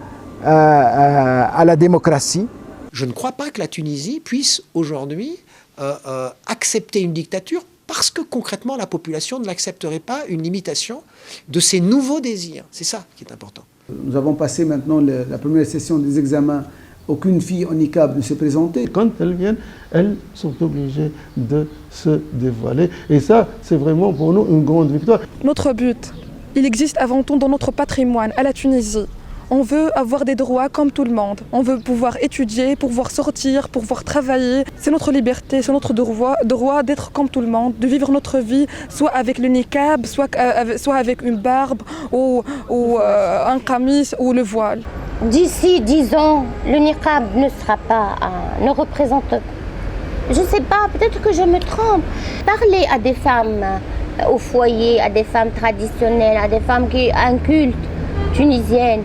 à la démocratie. Je ne crois pas que la Tunisie puisse aujourd'hui accepter une dictature parce que concrètement, la population ne l'accepterait pas, une limitation de ses nouveaux désirs. C'est ça qui est important. Nous avons passé maintenant la première session des examens. Aucune fille en niqab ne s'est présentée. Quand elles viennent, elles sont obligées de se dévoiler. Et ça, c'est vraiment pour nous une grande victoire. Notre but, il existe avant tout dans notre patrimoine, à la Tunisie. On veut avoir des droits comme tout le monde. On veut pouvoir étudier, pouvoir sortir, pouvoir travailler. C'est notre liberté, c'est notre droit d'être comme tout le monde, de vivre notre vie, soit avec le niqab, soit avec une barbe, ou un qamis, ou le voile. D'ici 10 ans, le niqab ne représente, je ne sais pas, peut-être que je me trompe. Parlez à des femmes au foyer, à des femmes traditionnelles, à des femmes qui ont un culte tunisiennes.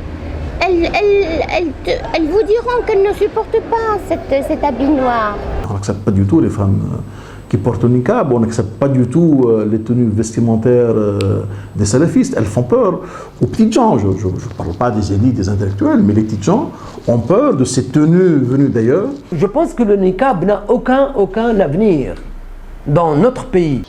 Elles vous diront qu'elles ne supportent pas cet habit noir. On n'accepte pas du tout les femmes qui portent le niqab, on n'accepte pas du tout les tenues vestimentaires des salafistes. Elles font peur aux petites gens. Je ne parle pas des élites, des intellectuels, mais les petites gens ont peur de ces tenues venues d'ailleurs. Je pense que le niqab n'a aucun avenir dans notre pays.